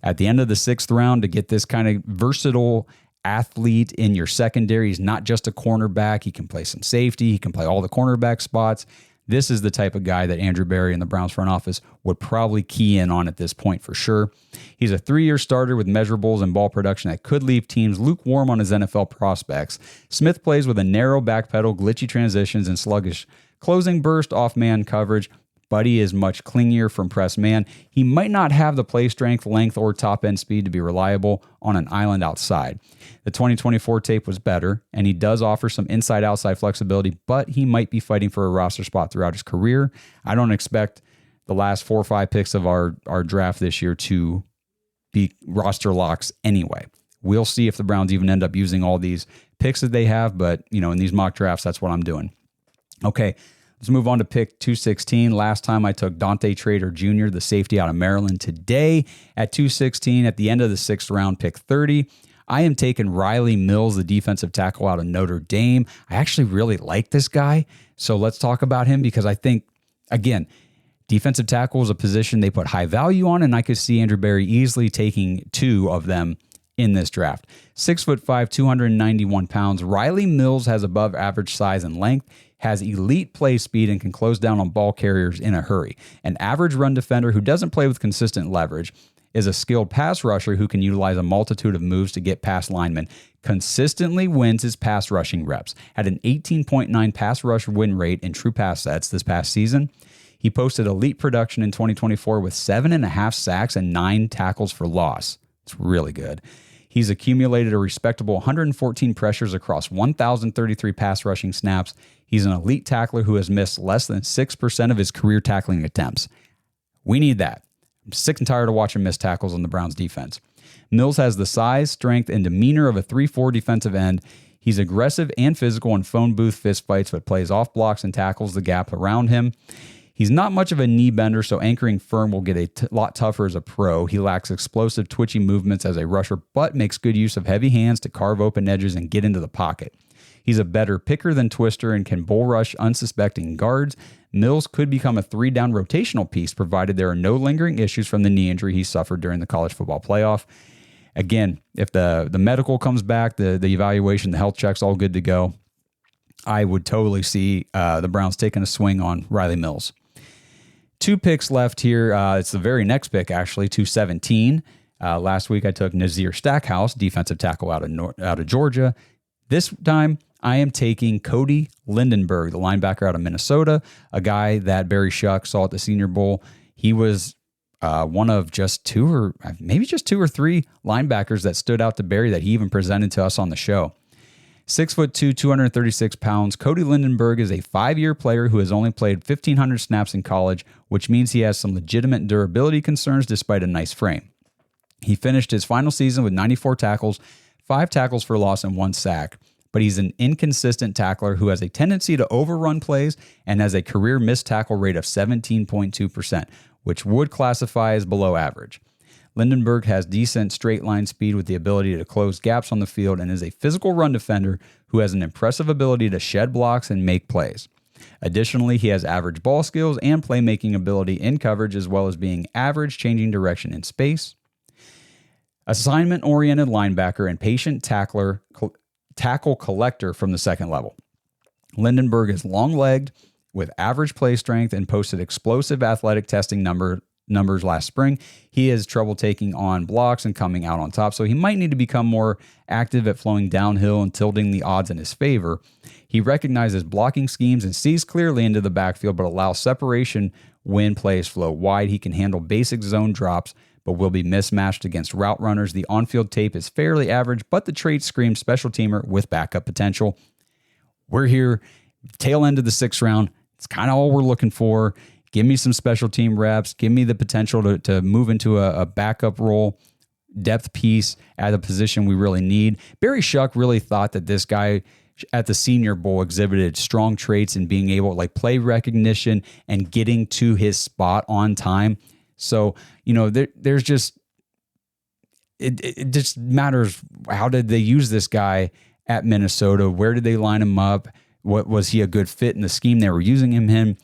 At the end of the 6th round, to get this kind of versatile athlete in your secondary. He's not just a cornerback. He can play some safety. He can play all the cornerback spots. This is the type of guy that Andrew Berry and the Browns front office would probably key in on at this point for sure. He's a 3-year starter with measurables and ball production that could leave teams lukewarm on his NFL prospects. Smith plays with a narrow back pedal, glitchy transitions, and sluggish closing burst off man coverage. Buddy is much clingier from press man. He might not have the play strength, length, or top-end speed to be reliable on an island outside. The 2024 tape was better, and he does offer some inside-outside flexibility, but he might be fighting for a roster spot throughout his career. I don't expect the last 4 or 5 picks of our draft this year to be roster locks anyway. We'll see if the Browns even end up using all these picks that they have, but in these mock drafts, that's what I'm doing. Okay. Let's move on to pick 216. Last time I took Dante Trader Jr., the safety out of Maryland. Today at 216, at the end of the 6th round, pick 30, I am taking Riley Mills, the defensive tackle out of Notre Dame. I actually really like this guy, so let's talk about him because I think, again, defensive tackle is a position they put high value on, and I could see Andrew Berry easily taking 2 of them in this draft. 6'5", 291 pounds. Riley Mills has above average size and length, has elite play speed, and can close down on ball carriers in a hurry. An average run defender who doesn't play with consistent leverage is a skilled pass rusher who can utilize a multitude of moves to get past linemen. Consistently wins his pass rushing reps. Had an 18.9 pass rush win rate in true pass sets this past season. He posted elite production in 2024 with 7.5 sacks and 9 tackles for loss. It's really good. He's accumulated a respectable 114 pressures across 1,033 pass rushing snaps. He's an elite tackler who has missed less than 6% of his career tackling attempts. We need that. I'm sick and tired of watching missed tackles on the Browns defense. Mills has the size, strength, and demeanor of a 3-4 defensive end. He's aggressive and physical in phone booth fistfights, but plays off blocks and tackles the gap around him. He's not much of a knee bender, so anchoring firm will get a lot tougher as a pro. He lacks explosive, twitchy movements as a rusher, but makes good use of heavy hands to carve open edges and get into the pocket. He's a better picker than twister and can bull rush unsuspecting guards. Mills could become a 3-down rotational piece, provided there are no lingering issues from the knee injury he suffered during the college football playoff. Again, if the medical comes back, the evaluation, the health check's all good to go, I would totally see the Browns taking a swing on Riley Mills. 2 picks left here. It's the very next pick, actually, 217. Last week I took Nazir Stackhouse, defensive tackle out of Georgia. This time I am taking Cody Lindenberg, the linebacker out of Minnesota, a guy that Barry Shuck saw at the Senior Bowl. He was one of just 2 or 3 linebackers that stood out to Barry that he even presented to us on the show. 6'2", 236 pounds. Cody Lindenberg is a 5-year player who has only played 1,500 snaps in college, which means he has some legitimate durability concerns despite a nice frame. He finished his final season with 94 tackles, 5 tackles for loss, and 1 sack. But he's an inconsistent tackler who has a tendency to overrun plays and has a career missed tackle rate of 17.2%, which would classify as below average. Lindenberg has decent straight line speed with the ability to close gaps on the field and is a physical run defender who has an impressive ability to shed blocks and make plays. Additionally, he has average ball skills and playmaking ability in coverage, as well as being average changing direction in space. Assignment-oriented linebacker and patient tackle collector from the second level. Lindenberg is long-legged with average play strength and posted explosive athletic testing numbers last spring. He has trouble taking on blocks and coming out on top, so he might need to become more active at flowing downhill and tilting the odds in his favor. He recognizes blocking schemes and sees clearly into the backfield, but allows separation when plays flow wide. He can handle basic zone drops, but will be mismatched against route runners. The on-field tape is fairly average, but the traits scream special teamer with backup potential. We're here, tail end of the 6th round. It's kind of all we're looking for. Give me some special team reps. Give me the potential to move into a backup role, depth piece at a position we really need. Barry Shuck really thought that this guy at the Senior Bowl exhibited strong traits in being able to play recognition and getting to his spot on time. So, there's just, it just matters. How did they use this guy at Minnesota? Where did they line him up? What was he a good fit in the scheme they were using him in?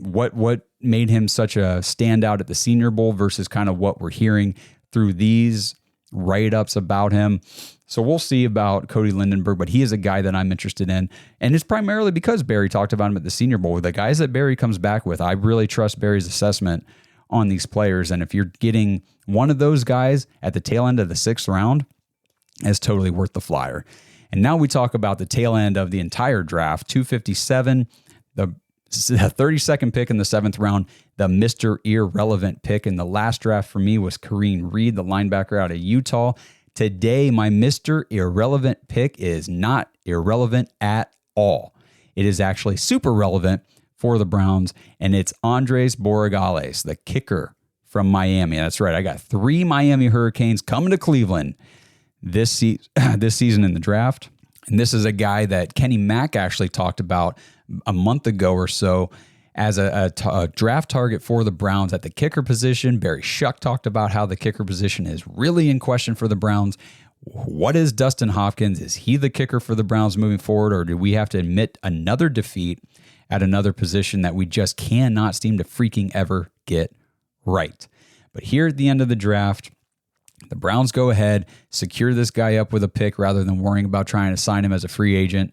What made him such a standout at the Senior Bowl versus kind of what we're hearing through these write-ups about him. So we'll see about Cody Lindenberg, but he is a guy that I'm interested in. And it's primarily because Barry talked about him at the Senior Bowl. The guys that Barry comes back with, I really trust Barry's assessment on these players. And if you're getting one of those guys at the tail end of the 6th round, it's totally worth the flyer. And now we talk about the tail end of the entire draft, 257, the 32nd pick in the 7th round, the Mr. Irrelevant pick in the last draft for me was Kareem Reed, the linebacker out of Utah. Today, my Mr. Irrelevant pick is not irrelevant at all. It is actually super relevant for the Browns, and it's Andres Borregales, the kicker from Miami. That's right. I got 3 Miami Hurricanes coming to Cleveland this season in the draft. And this is a guy that Kenny Mack actually talked about a month ago or so as a draft target for the Browns at the kicker position. Barry Shuck talked about how the kicker position is really in question for the Browns. What is Dustin Hopkins? Is he the kicker for the Browns moving forward, or do we have to admit another defeat at another position that we just cannot seem to freaking ever get right? But here at the end of the draft, the Browns go ahead, secure this guy up with a pick rather than worrying about trying to sign him as a free agent.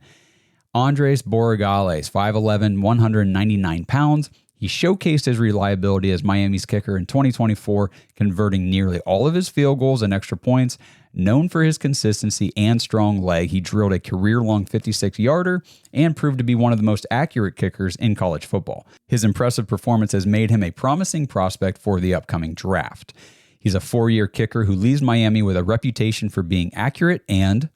Andres Borregales, 5'11", 199 pounds. He showcased his reliability as Miami's kicker in 2024, converting nearly all of his field goals and extra points. Known for his consistency and strong leg, he drilled a career-long 56-yarder and proved to be one of the most accurate kickers in college football. His impressive performance has made him a promising prospect for the upcoming draft. He's a 4-year kicker who leaves Miami with a reputation for being accurate and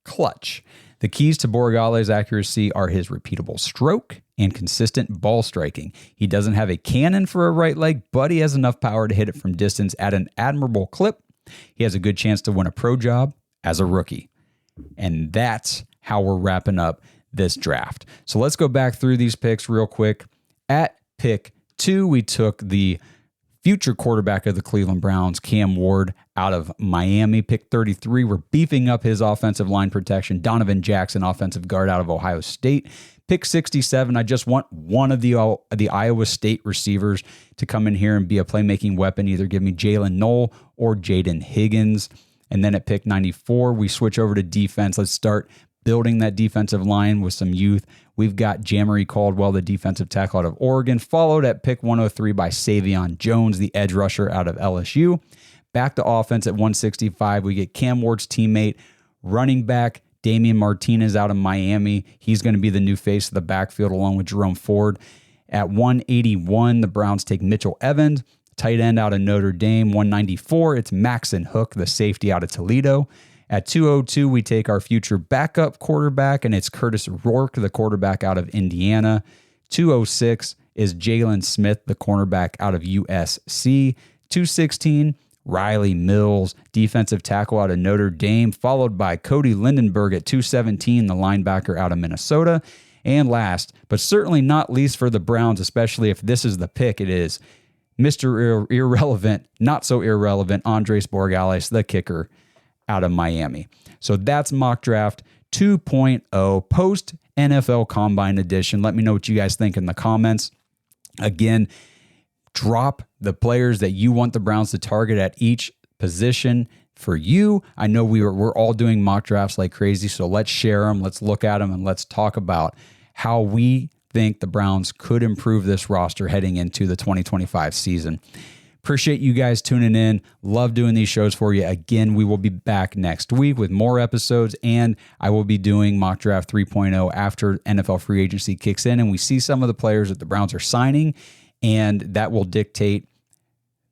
clutch. The keys to Borregales' accuracy are his repeatable stroke and consistent ball striking. He doesn't have a cannon for a right leg, but he has enough power to hit it from distance at an admirable clip. He has a good chance to win a pro job as a rookie. And that's how we're wrapping up this draft. So let's go back through these picks real quick. At pick 2, we took the future quarterback of the Cleveland Browns, Cam Ward, out of Miami. Pick 33, we're beefing up his offensive line protection. Donovan Jackson, offensive guard out of Ohio State. Pick 67, I just want one of the Iowa State receivers to come in here and be a playmaking weapon. Either give me Jalen Knoll or Jaden Higgins. And then at pick 94, we switch over to defense. Let's start building that defensive line with some youth. We've got Jamery Caldwell, the defensive tackle out of Oregon, followed at pick 103 by Savion Jones, the edge rusher out of LSU. Back to offense at 165, we get Cam Ward's teammate, running back Damian Martinez out of Miami. He's going to be the new face of the backfield along with Jerome Ford. At 181, the Browns take Mitchell Evans, tight end out of Notre Dame. 194, it's Maxon Hook, the safety out of Toledo. At 202, we take our future backup quarterback, and it's Curtis Rourke, the quarterback out of Indiana. 206 is Jalen Smith, the cornerback out of USC. 216, Riley Mills, defensive tackle out of Notre Dame, followed by Cody Lindenberg at 217, the linebacker out of Minnesota. And last, but certainly not least for the Browns, especially if this is the pick, it is Mr. Irrelevant, not so irrelevant, Andres Borregales, the kicker out of Miami. So that's Mock Draft 2.0 post NFL Combine edition. Let me know what you guys think in the comments. Again, drop the players that you want the Browns to target at each position for you. I know we're all doing mock drafts like crazy, so let's share them, let's look at them, and let's talk about how we think the Browns could improve this roster heading into the 2025 season. Appreciate you guys tuning in. Love doing these shows for you. Again, we will be back next week with more episodes, and I will be doing Mock Draft 3.0 after NFL free agency kicks in, and we see some of the players that the Browns are signing, and that will dictate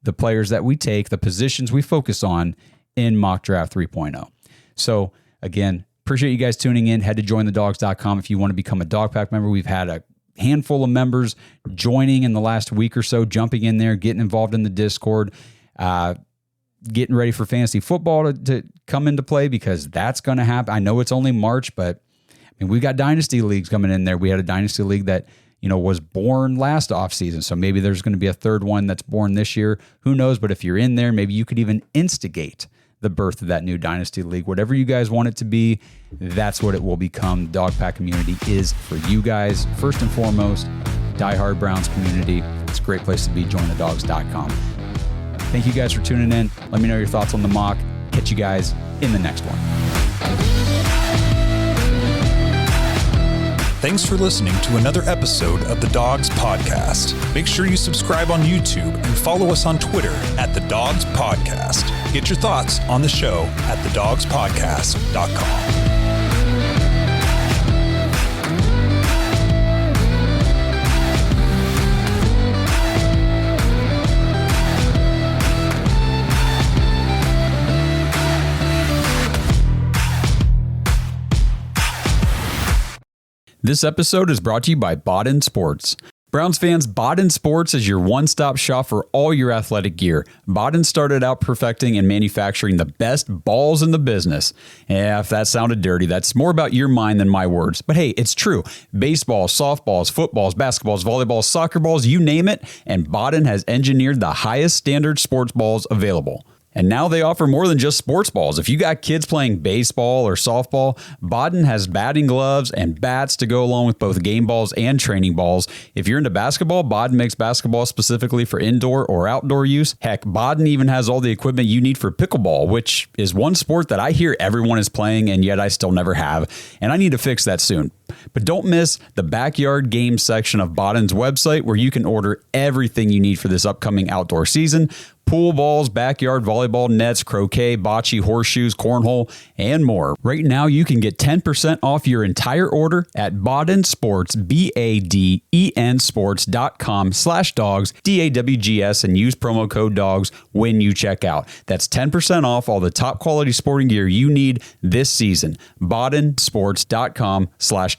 the players that we take, the positions we focus on in Mock Draft 3.0. So, again, appreciate you guys tuning in. Head to jointhedogs.com if you want to become a Dog Pack member. We've had a handful of members joining in the last week or so, jumping in there, getting involved in the Discord, getting ready for fantasy football to come into play, because that's going to happen. I know it's only March, but I mean, we've got dynasty leagues coming in there. We had a dynasty league that, you know, was born last offseason. So maybe there's going to be a third one that's born this year. Who knows? But if you're in there, maybe you could even instigate the birth of that new dynasty league. Whatever you guys want it to be, that's what it will become. The Dog Pack community is for you guys. First and foremost, diehard Browns community. It's a great place to be. Jointhedogs.com. Thank you guys for tuning in. Let me know your thoughts on the mock. catch you guys in the next one. Thanks for listening to another episode of the Dogs Podcast. Make sure you subscribe on YouTube and follow us on Twitter at the Dogs Podcast. Get your thoughts on the show at thedogspodcast.com. This episode is brought to you by Baden Sports. Browns fans, Baden Sports is your one-stop shop for all your athletic gear. Baden started out perfecting and manufacturing the best balls in the business. Yeah, if that sounded dirty, that's more about your mind than my words. But hey, it's true. Baseballs, softballs, footballs, basketballs, volleyballs, soccer balls, you name it, and Baden has engineered the highest standard sports balls available. And now they offer more than just sports balls. If you got kids playing baseball or softball, Baden has batting gloves and bats to go along with both game balls and training balls. If you're into basketball, Baden makes basketball specifically for indoor or outdoor use. Heck, Baden even has all the equipment you need for pickleball, which is one sport that I hear everyone is playing and yet I still never have. And I need to fix that soon. But don't miss the backyard games section of Baden's website where you can order everything you need for this upcoming outdoor season. Pool balls, backyard volleyball nets, croquet, bocce, horseshoes, cornhole, and more. Right now, you can get 10% off your entire order at Baden Sports, BADEN sports.com/dogs, DAWGS, and use promo code DOGS when you check out. That's 10% off all the top quality sporting gear you need this season. BadenSports.com/dogs.